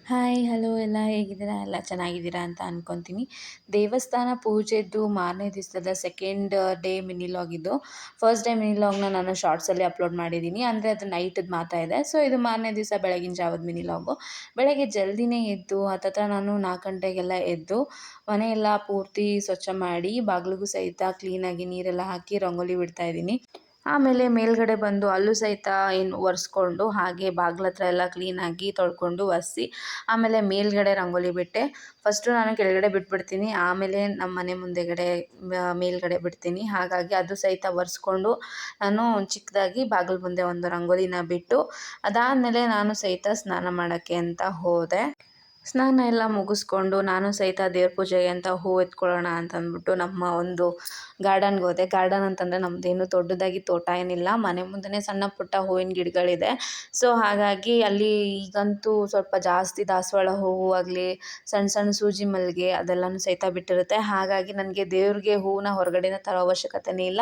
Hi hello ಎಲ್ಲ ಹೇಗಿದ್ದೀರಾ? ಎಲ್ಲ ಚೆನ್ನಾಗಿದ್ದೀರಾ ಅಂತ ಅಂದ್ಕೊತೀನಿ. ದೇವಸ್ಥಾನ ಪೂಜೆದ್ದು ಮಾರನೇ ದಿವಸದ ಸೆಕೆಂಡ್ ಡೇ ಮಿನಿ ಲಾಗ್ ಇದು. ಫಸ್ಟ್ ಡೇ ಮಿನಿ ಲಾಗ್ನ ನಾನು ಶಾರ್ಟ್ಸಲ್ಲಿ ಅಪ್ಲೋಡ್ ಮಾಡಿದ್ದೀನಿ. ಅಂದರೆ ಅದು ನೈಟದ್ದು ಮಾತಾ ಇದೆ. ಸೊ ಇದು ಮಾರನೇ ದಿವಸ ಬೆಳಗಿನ ಜಾವದ ಮಿನಿ ಲಾಗು. ಬೆಳಗ್ಗೆ ಜಲ್ದಿನೇ ಎದ್ದು ಹತ್ತತ್ರ ನಾನು 4 ಗಂಟೆಗೆಲ್ಲ ಎದ್ದು ಮನೆಯೆಲ್ಲ ಪೂರ್ತಿ ಸ್ವಚ್ಛ ಮಾಡಿ ಬಾಗಿಲಿಗೂ ಸಹಿತ ಕ್ಲೀನಾಗಿ ನೀರೆಲ್ಲ ಹಾಕಿ ರಂಗೋಲಿ ಬಿಡ್ತಾಯಿದ್ದೀನಿ. ಆಮೇಲೆ ಮೇಲ್ಗಡೆ ಬಂದು ಅಲ್ಲೂ ಸಹಿತ ಏನು ಒರೆಸ್ಕೊಂಡು ಹಾಗೆ ಬಾಗ್ಲ ಹತ್ರ ಎಲ್ಲ ಕ್ಲೀನಾಗಿ ತೊಳ್ಕೊಂಡು ಒರೆಸಿ ಆಮೇಲೆ ಮೇಲ್ಗಡೆ ರಂಗೋಲಿ ಬಿಟ್ಟೆ. ಫಸ್ಟು ನಾನು ಕೆಳಗಡೆ ಬಿಟ್ಬಿಡ್ತೀನಿ, ಆಮೇಲೆ ನಮ್ಮ ಮನೆ ಮುಂದೆಗಡೆ ಮೇಲ್ಗಡೆ ಬಿಡ್ತೀನಿ. ಹಾಗಾಗಿ ಅದು ಸಹಿತ ಒರೆಸ್ಕೊಂಡು ನಾನು ಚಿಕ್ಕದಾಗಿ ಬಾಗಿಲು ಮುಂದೆ ಒಂದು ರಂಗೋಲಿನ ಬಿಟ್ಟು ಅದಾದಮೇಲೆ ನಾನು ಸಹಿತ ಸ್ನಾನ ಮಾಡೋಕ್ಕೆ ಅಂತ ಹೋದೆ. ಸ್ನಾನ ಎಲ್ಲ ಮುಗಿಸ್ಕೊಂಡು ನಾನು ಸಹಿತ ದೇವ್ರ ಪೂಜೆಗೆ ಅಂತ ಹೂವು ಎತ್ಕೊಳ್ಳೋಣ ಅಂತಂದ್ಬಿಟ್ಟು ನಮ್ಮ ಒಂದು ಗಾರ್ಡನ್ಗೆ ಹೋದೆ. ಗಾರ್ಡನ್ ಅಂತಂದರೆ ನಮ್ಮದೇನು ದೊಡ್ಡದಾಗಿ ತೋಟ ಏನಿಲ್ಲ, ಮನೆ ಮುಂದೆ ಸಣ್ಣ ಪುಟ್ಟ ಹೂವಿನ ಗಿಡಗಳಿದೆ. ಸೊ ಹಾಗಾಗಿ ಅಲ್ಲಿ ಈಗಂತೂ ಸ್ವಲ್ಪ ಜಾಸ್ತಿ ದಾಸವಾಳ ಹೂವು ಆಗಲಿ, ಸಣ್ಣ ಸಣ್ಣ ಸೂಜಿ ಮಲ್ಲಿಗೆ ಅದೆಲ್ಲನೂ ಸಹಿತ ಬಿಟ್ಟಿರುತ್ತೆ. ಹಾಗಾಗಿ ನನಗೆ ದೇವ್ರಿಗೆ ಹೂವನ್ನ ಹೊರಗಡೆನೇ ತರೋ ಅವಶ್ಯಕತೆನೇ ಇಲ್ಲ.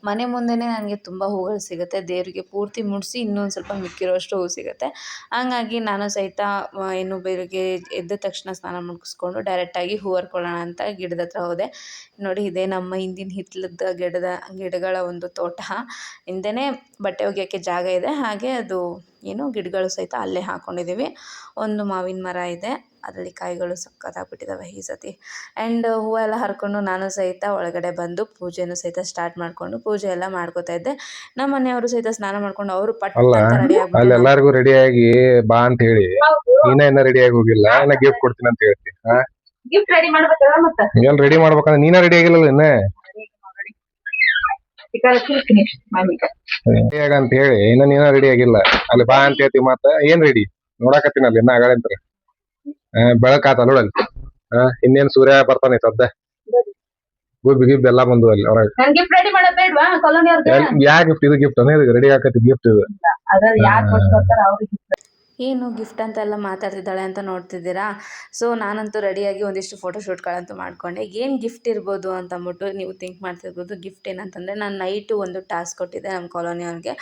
ಮನೆ ಮುಂದೆನೇ ನನಗೆ ತುಂಬ ಹೂಗಳು ಸಿಗುತ್ತೆ. ದೇವರಿಗೆ ಪೂರ್ತಿ ಮುಡಿಸಿ ಇನ್ನೊಂದು ಸ್ವಲ್ಪ ಮಿಕ್ಕಿರೋಷ್ಟು ಹೂವು ಸಿಗುತ್ತೆ. ಹಾಗಾಗಿ ನಾನು ಸಹಿತ ಏನು ಬೆಳಗ್ಗೆ ಎದ್ದ ತಕ್ಷಣ ಸ್ನಾನ ಮುಗಿಸ್ಕೊಂಡು ಡೈರೆಕ್ಟಾಗಿ ಹೂವು ಹರ್ಕೊಳ್ಳೋಣ ಅಂತ ಗಿಡದ ಹತ್ರ ಹೋದೆ. ನೋಡಿ, ಇದೇ ನಮ್ಮ ಹಿಂದಿನ ಹಿತ್ತಲದ ಗಿಡಗಳ ಒಂದು ತೋಟ. ಹಿಂದೆಯೇ ಬಟ್ಟೆ ಒಗೆಯೋಕ್ಕೆ ಜಾಗ ಇದೆ, ಹಾಗೆ ಅದು ಏನು ಗಿಡಗಳು ಸಹಿತ ಅಲ್ಲೇ ಹಾಕ್ಕೊಂಡಿದ್ದೀವಿ. ಒಂದು ಮಾವಿನ ಮರ ಇದೆ, ಅದರಲ್ಲಿ ಕಾಯಿಗಳು ಸಕ್ಕತ್ತಾಗ್ಬಿಟ್ಟಿದ್ದಾವೆ ಈ ಸತಿ. ಆ್ಯಂಡ್ ಹೂವೆಲ್ಲ ಹರ್ಕೊಂಡು ನಾನು ಸಹಿತ ಒಳಗಡೆ ಬಂದು ಪೂಜೆನೂ ಸಹಿತ ಸ್ಟಾರ್ಟ್ ಮಾಡಿಕೊಂಡು ಪೂಜೆ ಎಲ್ಲ ಮಾಡ್ಕೋತಾ ಇದ್ದೆ. ನಮ್ಮ ಮನೆಯವರು ಸಹಿತ ಸ್ನಾನ ಮಾಡ್ಕೊಂಡು ಅವರು ಪಟ್ ಅಲ್ಲ ಅಂತ ರೆಡಿ ಅಲ್ಲಿ ಆಗ್ಬಿಟ್ಟು ಎಲ್ಲಾರ್ಗು ರೆಡಿಯಾಗಿ ಬಾ ಅಂತ ಹೇಳಿ ಇನ್ನ ರೆಡಿಯಾಗಿ ಹೋಗಿಲ್ಲ. ಇನ್ನ ಗಿಫ್ಟ್ ಕೊಡ್ತೀನಿ ಅಂತ ಹೇಳ್ತಿ. ಗಿಫ್ಟ್ ರೆಡಿ ಮಾಡ್ಬೇಕಲ್ಲ ಮತ್ತೆ ಎಲ್ ರೆಡಿ ಮಾಡ್ಬೇಕಂದ್ರೆ ನೀನ ರೆಡಿ ಆಗಿಲ್ಲ ಇನ್ನ ರೆಡಿ ಅಂತ ಹೇಳಿ ಇನ್ನ ನೀನ ರೆಡಿ ಆಗಿಲ್ಲ. ಅಲ್ಲಿ ಬಾ ಅಂತ ಹೇಳ್ತಿ ಮತ್ತ ಏನ್ ರೆಡಿ ನೋಡಾಕತ್ತೀನಿ ಅಲ್ಲಿ ಇನ್ನ ಆಗಳಂತ್ರ ಬೆಳಕಾತ ನೋಡಲ್ಲಿ. ಇನ್ನೇನ್ ಸೂರ್ಯ ಬರ್ತಾನೆ ಸದ್ದ ಗುಬ್ಬಿ ಗಿಬ್ಬಿ ಎಲ್ಲಾ ಬಂದು ಅಲ್ಲಿ ಹೊರಗೆ. ನನ್ ಗಿಫ್ಟ್ ರೆಡಿ ಮಾಡೋದ್ ಬೇಡ್ವಾ ಕಾಲೋನಿ ಅವ್ರಿಗೆ? ಯಾ ಗಿಫ್ಟ್ ಇದು ಗಿಫ್ಟ್ ರೆಡಿ ಆಕತಿ ಗಿಫ್ಟ್ ಇದು. ಅದ್ರಲ್ಲಿ ಯಾರ್ ಕೊಟ್ಟು ಬರ್ತಾರ ಅವ್ರಿಗೆ ಏನು ಗಿಫ್ಟ್ ಅಂತೆಲ್ಲ ಮಾತಾಡ್ತಿದ್ದಾಳೆ ಅಂತ ನೋಡ್ತಿದ್ದೀರಾ. ಸೊ ನಾನಂತೂ ರೆಡಿಯಾಗಿ ಒಂದಿಷ್ಟು ಫೋಟೋಶೂಟ್ಗಳಂತೂ ಮಾಡಿಕೊಂಡೆ. ಏನು ಗಿಫ್ಟ್ ಇರ್ಬೋದು ಅಂತಂದ್ಬಿಟ್ಟು ನೀವು ಥಿಂಕ್ ಮಾಡ್ತಿರ್ಬೋದು. ಗಿಫ್ಟ್ ಏನಂತಂದರೆ ನಾನು ನೈಟು ಒಂದು ಟಾಸ್ಕ್ ಕೊಟ್ಟಿದ್ದೆ ನಮ್ಮ ಕಾಲೋನಿಯವ್ರಿಗೆ.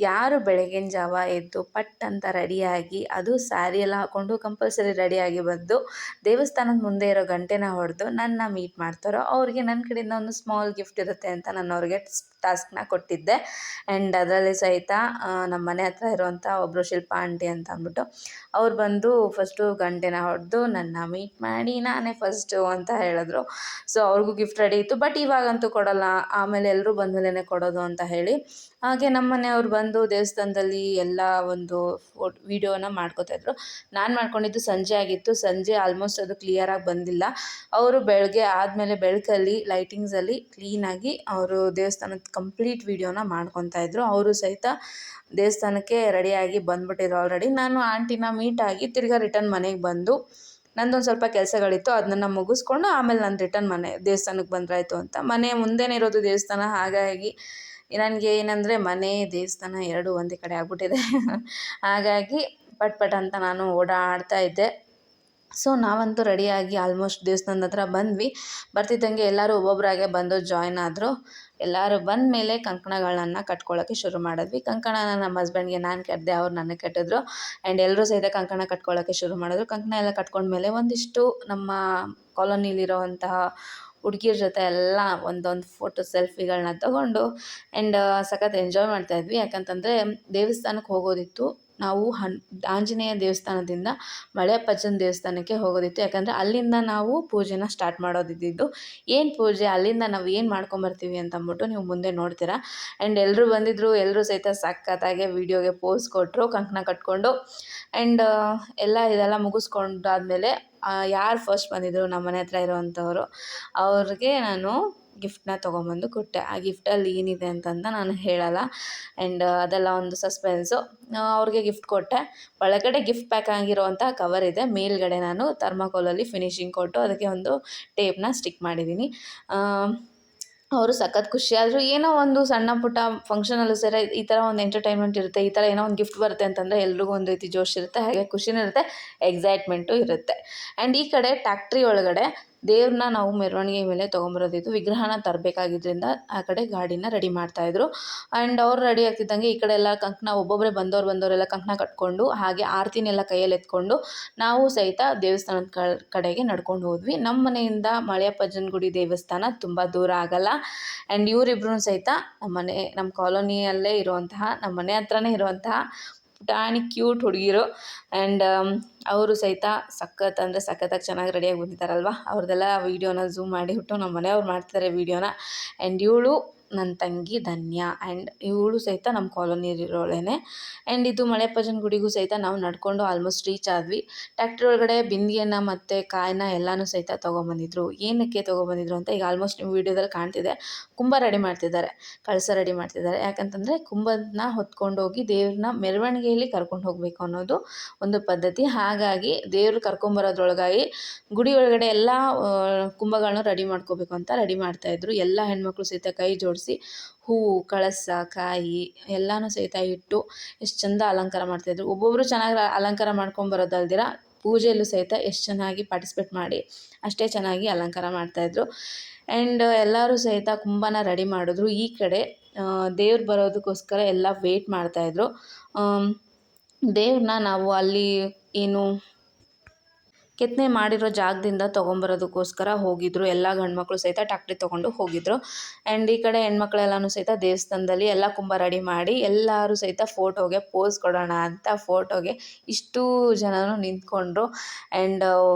ಯಾರು ಬೆಳಗಿನ ಜಾವ ಎದ್ದು ಪಟ್ ಅಂತ ರೆಡಿಯಾಗಿ, ಅದು ಸ್ಯಾರಿ ಎಲ್ಲ ಹಾಕ್ಕೊಂಡು ಕಂಪಲ್ಸರಿ ರೆಡಿಯಾಗಿ ಬಂದು ದೇವಸ್ಥಾನದ ಮುಂದೆ ಇರೋ ಗಂಟೆನ ಹೊಡೆದು ನನ್ನ ಮೀಟ್ ಮಾಡ್ತಾರೋ ಅವ್ರಿಗೆ ನನ್ನ ಕಡೆಯಿಂದ ಒಂದು ಸ್ಮಾಲ್ ಗಿಫ್ಟ್ ಇರುತ್ತೆ ಅಂತ ನಾನು ಅವ್ರಿಗೆ ಟಾಸ್ಕ್ನ ಕೊಟ್ಟಿದ್ದೆ. ಆ್ಯಂಡ್ ಅದರಲ್ಲಿ ಸಹಿತ ನಮ್ಮ ಮನೆ ಹತ್ರ ಇರುವಂಥ ಒಬ್ಬರು ಶಿಲ್ಪಾ ಆಂಟಿ ಅಂತ ಅಂದ್ಬಿಟ್ಟು ಅವ್ರು ಬಂದು ಫಸ್ಟು ಗಂಟೆನ ಹೊಡೆದು ನನ್ನ ಮೀಟ್ ಮಾಡಿ ನಾನೇ ಫಸ್ಟು ಅಂತ ಹೇಳಿದ್ರು. ಸೊ ಅವ್ರಿಗೂ ಗಿಫ್ಟ್ ರೆಡಿ ಇತ್ತು, ಬಟ್ ಇವಾಗಂತೂ ಕೊಡೋಲ್ಲ, ಆಮೇಲೆ ಎಲ್ಲರೂ ಬಂದಮೇಲೆ ಕೊಡೋದು ಅಂತ ಹೇಳಿ. ಹಾಗೆ ನಮ್ಮ ಮನೆಯವ್ರು ಬಂದು ದೇವಸ್ಥಾನದಲ್ಲಿ ಎಲ್ಲ ಒಂದು ವೀಡಿಯೋನ ಮಾಡ್ಕೋತಾಯಿದ್ರು. ನಾನು ಮಾಡ್ಕೊಂಡಿದ್ದು ಸಂಜೆ ಆಗಿತ್ತು. ಸಂಜೆ ಆಲ್ಮೋಸ್ಟ್ ಅದು ಕ್ಲಿಯರಾಗಿ ಬಂದಿಲ್ಲ. ಅವರು ಬೆಳಗ್ಗೆ ಆದಮೇಲೆ ಬೆಳಕಲ್ಲಿ ಲೈಟಿಂಗ್ಸಲ್ಲಿ ಕ್ಲೀನಾಗಿ ಅವರು ದೇವಸ್ಥಾನದ ಕಂಪ್ಲೀಟ್ ವೀಡಿಯೋನ ಮಾಡ್ಕೊತಾಯಿದ್ರು. ಅವರು ಸಹಿತ ದೇವಸ್ಥಾನಕ್ಕೆ ರೆಡಿಯಾಗಿ ಬಂದುಬಿಟ್ಟಿದ್ರು ಆಲ್ರೆಡಿ. ನಾನು ಆಂಟಿನ ಮೀಟಾಗಿ ತಿರ್ಗಾ ರಿಟರ್ನ್ ಮನೆಗೆ ಬಂದು ನಂದೊಂದು ಸ್ವಲ್ಪ ಕೆಲಸಗಳಿತ್ತು, ಅದನ್ನ ಮುಗಿಸ್ಕೊಂಡು ಆಮೇಲೆ ನಾನು ರಿಟರ್ನ್ ದೇವಸ್ಥಾನಕ್ಕೆ ಬಂದ್ರಾಯ್ತು ಅಂತ. ಮನೆ ಮುಂದೆನೇ ಇರೋದು ದೇವಸ್ಥಾನ. ಹಾಗಾಗಿ ನನಗೆ ಏನಂದರೆ ಮನೆ ದೇವಸ್ಥಾನ ಎರಡೂ ಒಂದೇ ಕಡೆ ಆಗ್ಬಿಟ್ಟಿದೆ. ಹಾಗಾಗಿ ಪಟ್ ಅಂತ ನಾನು ಓಡಾಡ್ತಾ ಇದ್ದೆ. ಸೊ ನಾವಂತೂ ರೆಡಿಯಾಗಿ ಆಲ್ಮೋಸ್ಟ್ ದೇವಸ್ಥಾನದ ಹತ್ರ ಬಂದ್ವಿ. ಬರ್ತಿದ್ದಂಗೆ ಎಲ್ಲರೂ ಒಬ್ಬೊಬ್ಬರಾಗೆ ಬಂದು ಜಾಯ್ನ್ ಆದರು. ಎಲ್ಲರೂ ಬಂದ ಮೇಲೆ ಕಂಕಣಗಳನ್ನ ಕಟ್ಕೊಳ್ಳೋಕ್ಕೆ ಶುರು ಮಾಡಿದ್ವಿ. ಕಂಕಣನ ನಮ್ಮ ಹಸ್ಬೆಂಡ್ಗೆ ನಾನು ಕಟ್ಟಿದೆ, ಅವ್ರು ನನಗೆ ಕಟ್ಟಿದ್ರು. ಆ್ಯಂಡ್ ಎಲ್ಲರೂ ಸಹಿತ ಕಂಕಣ ಕಟ್ಕೊಳ್ಳೋಕ್ಕೆ ಶುರು ಮಾಡಿದ್ರು. ಕಂಕಣ ಎಲ್ಲ ಕಟ್ಕೊಂಡ್ಮೇಲೆ ಒಂದಿಷ್ಟು ನಮ್ಮ ಕಾಲೋನಿಲಿರೋವಂತಹ ಹುಡುಗಿಯರ ಜೊತೆ ಎಲ್ಲ ಒಂದೊಂದು ಫೋಟೋ ಸೆಲ್ಫಿಗಳನ್ನ ತೊಗೊಂಡು ಆ್ಯಂಡ್ ಸಖತ್ ಎಂಜಾಯ್ ಮಾಡ್ತಾಯಿದ್ವಿ. ಯಾಕಂತಂದರೆ ದೇವಸ್ಥಾನಕ್ಕೆ ಹೋಗೋದಿತ್ತು. ನಾವು ಆಂಜನೇಯ ದೇವಸ್ಥಾನದಿಂದ ಮಳೆಯಪ್ಪಜ್ಜನ ದೇವಸ್ಥಾನಕ್ಕೆ ಹೋಗೋದಿತ್ತು. ಯಾಕಂದರೆ ಅಲ್ಲಿಂದ ನಾವು ಪೂಜೆನ ಸ್ಟಾರ್ಟ್ ಮಾಡೋದಿದ್ದು. ಏನು ಪೂಜೆ, ಅಲ್ಲಿಂದ ನಾವು ಏನು ಮಾಡ್ಕೊಂಬರ್ತೀವಿ ಅಂತಂದ್ಬಿಟ್ಟು ನೀವು ಮುಂದೆ ನೋಡ್ತೀರಾ. ಆ್ಯಂಡ್ ಎಲ್ಲರೂ ಬಂದಿದ್ದರು. ಎಲ್ಲರೂ ಸಹಿತ ಸಖತ್ತಾಗೆ ವೀಡಿಯೋಗೆ ಪೋಸ್ ಕೊಟ್ಟರು ಕಂಕಣ ಕಟ್ಕೊಂಡು. ಆ್ಯಂಡ್ ಇದೆಲ್ಲ ಮುಗಿಸ್ಕೊಂಡಾದ್ಮೇಲೆ ಯಾರು ಫಸ್ಟ್ ಬಂದಿದ್ದರು ನಮ್ಮ ಮನೆ ಹತ್ರ ಇರೋವಂಥವ್ರು, ಅವ್ರಿಗೆ ನಾನು ಗಿಫ್ಟನ್ನ ತೊಗೊಂಬಂದು ಕೊಟ್ಟೆ. ಆ ಗಿಫ್ಟಲ್ಲಿ ಏನಿದೆ ಅಂತಂದು ನಾನು ಹೇಳಲ್ಲ. ಆ್ಯಂಡ್ ಅದೆಲ್ಲ ಒಂದು ಸಸ್ಪೆನ್ಸು. ಅವ್ರಿಗೆ ಗಿಫ್ಟ್ ಕೊಟ್ಟೆ. ಒಳಗಡೆ ಗಿಫ್ಟ್ ಪ್ಯಾಕ್ ಆಗಿರೋವಂಥ ಕವರ್ ಇದೆ. ಮೇಲ್ಗಡೆ ನಾನು ಥರ್ಮಾಕೋಲಲ್ಲಿ ಫಿನಿಶಿಂಗ್ ಕೊಟ್ಟು ಅದಕ್ಕೆ ಒಂದು ಟೇಪ್ನ ಸ್ಟಿಕ್ ಮಾಡಿದ್ದೀನಿ. ಅವರು ಸಖತ್ ಖುಷಿಯಾದರು. ಏನೋ ಒಂದು ಸಣ್ಣ ಪುಟ್ಟ ಫಂಕ್ಷನಲ್ಲೂ ಸರಿ ಈ ಥರ ಒಂದು ಎಂಟರ್ಟೈನ್ಮೆಂಟ್ ಇರುತ್ತೆ. ಈ ಥರ ಏನೋ ಒಂದು ಗಿಫ್ಟ್ ಬರುತ್ತೆ ಅಂತಂದರೆ ಎಲ್ರಿಗೂ ಒಂದು ರೀತಿ ಜೋಶ್ ಇರುತ್ತೆ, ಹಾಗೆ ಖುಷಿನೂ ಇರುತ್ತೆ, ಎಕ್ಸೈಟ್ಮೆಂಟು ಇರುತ್ತೆ. ಆ್ಯಂಡ್ ಈ ಕಡೆ ಟ್ಯಾಕ್ಟ್ರಿ ಒಳಗಡೆ ದೇವ್ರನ್ನ ನಾವು ಮೆರವಣಿಗೆ ಮೇಲೆ ತೊಗೊಂಬರೋದಿತ್ತು. ವಿಗ್ರಹನ ತರಬೇಕಾಗಿದ್ದರಿಂದ ಆ ಕಡೆ ಗಾಡಿನ ರೆಡಿ ಮಾಡ್ತಾಯಿದ್ರು. ಆ್ಯಂಡ್ ಅವ್ರು ರೆಡಿ ಆಗ್ತಿದ್ದಂಗೆ ಈ ಕಡೆ ಎಲ್ಲ ಕಂಕಣ ಒಬ್ಬೊಬ್ಬರೇ ಬಂದವರೆಲ್ಲ ಕಂಕಣ ಕಟ್ಕೊಂಡು ಹಾಗೆ ಆರತಿನೆಲ್ಲ ಕೈಯಲ್ಲಿ ಎತ್ಕೊಂಡು ನಾವು ಸಹಿತ ದೇವಸ್ಥಾನದ ಕಡೆಗೆ ನಡ್ಕೊಂಡು ಹೋದ್ವಿ. ನಮ್ಮ ಮನೆಯಿಂದ ಮಳೆಯಪ್ಪಜ್ಜನ ಗುಡಿ ದೇವಸ್ಥಾನ ತುಂಬ ದೂರ ಆಗಲ್ಲ. ಆ್ಯಂಡ್ ಇವರಿಬ್ರು ಸಹಿತ ನಮ್ಮ ಕಾಲೋನಿಯಲ್ಲೇ ಇರುವಂತಹ ನಮ್ಮ ಮನೆ ಹತ್ರನೇ ಇರುವಂತಹ ಪುಟಾಣಿ ಕ್ಯೂಟ್ ಹುಡುಗಿರು. ಆ್ಯಂಡ್ ಅವರು ಸಹಿತ ಸಖತ್ತಾಗಿ ಚೆನ್ನಾಗಿ ರೆಡಿಯಾಗಿ ಬಂದಿದ್ದಾರಲ್ವ. ಅವ್ರದ್ದೆಲ್ಲ ವೀಡಿಯೋನ ಝೂಮ್ ಮಾಡಿಬಿಟ್ಟು ನಮ್ಮ ಮನೆಯವ್ರು ಮಾಡ್ತಿದ್ದಾರೆ ವೀಡಿಯೋನ. ಆ್ಯಂಡ್ ಇವಳು ನನ್ನ ತಂಗಿ ಧನ್ಯ. ಆ್ಯಂಡ್ ಇವಳು ಸಹಿತ ನಮ್ಮ ಕಾಲೋನಿಲಿರೋಳೇನೆ. ಆ್ಯಂಡ್ ಇದು ಮಳೆಯಪ್ಪಜ್ಜನ ಗುಡಿಗೂ ಸಹಿತ ನಾವು ನಡ್ಕೊಂಡು ಆಲ್ಮೋಸ್ಟ್ ರೀಚ್ ಆದ್ವಿ. ಟ್ಯಾಕ್ಟ್ರಿ ಒಳಗಡೆ ಬಿಂದಿಗೆನ ಮತ್ತು ಕಾಯಿನ ಎಲ್ಲನೂ ಸಹಿತ ತೊಗೊಂಬಂದಿದ್ರು. ಏನಕ್ಕೆ ತೊಗೊಬಂದಿದ್ರು ಅಂತ ಈಗ ಆಲ್ಮೋಸ್ಟ್ ನಿಮ್ಮ ವೀಡಿಯೋದಲ್ಲಿ ಕಾಣ್ತಿದೆ. ಕುಂಭ ರೆಡಿ ಮಾಡ್ತಿದ್ದಾರೆ, ಕಳಸ ರೆಡಿ ಮಾಡ್ತಿದ್ದಾರೆ. ಯಾಕಂತಂದರೆ ಕುಂಭನ ಹೊತ್ಕೊಂಡೋಗಿ ದೇವ್ರನ್ನ ಮೆರವಣಿಗೆಯಲ್ಲಿ ಕರ್ಕೊಂಡು ಹೋಗಬೇಕು ಅನ್ನೋದು ಒಂದು ಪದ್ಧತಿ. ಹಾಗಾಗಿ ದೇವ್ರು ಕರ್ಕೊಂಬರೋದ್ರೊಳಗಾಗಿ ಗುಡಿ ಒಳಗಡೆ ಎಲ್ಲ ಕುಂಭಗಳನ್ನ ರೆಡಿ ಮಾಡ್ಕೋಬೇಕು ಅಂತ ರೆಡಿ ಮಾಡ್ತಾಯಿದ್ರು. ಎಲ್ಲ ಹೆಣ್ಮಕ್ಳು ಸಹಿತ ಕೈ ಜೋಡಿಸಿ ಹೂವು, ಕಳಸ, ಕಾಯಿ ಎಲ್ಲನೂ ಸಹಿತ ಇಟ್ಟು ಎಷ್ಟು ಚಂದ ಅಲಂಕಾರ ಮಾಡ್ತಾಯಿದ್ರು. ಒಬ್ಬೊಬ್ಬರು ಚೆನ್ನಾಗಿ ಅಲಂಕಾರ ಮಾಡ್ಕೊಂಬರೋದಲ್ದಿರ ಪೂಜೆಯಲ್ಲೂ ಸಹಿತ ಎಷ್ಟು ಚೆನ್ನಾಗಿ ಪಾರ್ಟಿಸಿಪೇಟ್ ಮಾಡಿ ಅಷ್ಟೇ ಚೆನ್ನಾಗಿ ಅಲಂಕಾರ ಮಾಡ್ತಾಯಿದ್ರು. ಆ್ಯಂಡ್ ಎಲ್ಲರೂ ಸಹಿತ ಕುಂಭನ ರೆಡಿ ಮಾಡಿದ್ರು. ಈ ಕಡೆ ದೇವ್ರು ಬರೋದಕ್ಕೋಸ್ಕರ ಎಲ್ಲ ವೆಯ್ಟ್ ಮಾಡ್ತಾಯಿದ್ರು. ದೇವ್ರನ್ನ ನಾವು ಅಲ್ಲಿ ಏನು ಕೆತ್ತನೆ ಮಾಡಿರೋ ಜಾಗದಿಂದ ತೊಗೊಂಬರೋದಕ್ಕೋಸ್ಕರ ಹೋಗಿದ್ರು. ಎಲ್ಲ ಗಂಡ್ಮಕ್ಳು ಸಹಿತ ಟ್ಯಾಕ್ಟ್ರಿ ತೊಗೊಂಡು ಹೋಗಿದ್ರು. ಆ್ಯಂಡ್ ಈ ಕಡೆ ಹೆಣ್ಮಕ್ಳೆಲ್ಲನೂ ಸಹಿತ ದೇವಸ್ಥಾನದಲ್ಲಿ ಎಲ್ಲ ಕುಂಭ ರೆಡಿ ಮಾಡಿ ಎಲ್ಲರೂ ಸಹಿತ ಫೋಟೋಗೆ ಪೋಸ್ ಕೊಡೋಣ ಅಂತ ಫೋಟೋಗೆ ಇಷ್ಟು ಜನನೂ ನಿಂತ್ಕೊಂಡ್ರು. ಆ್ಯಂಡ್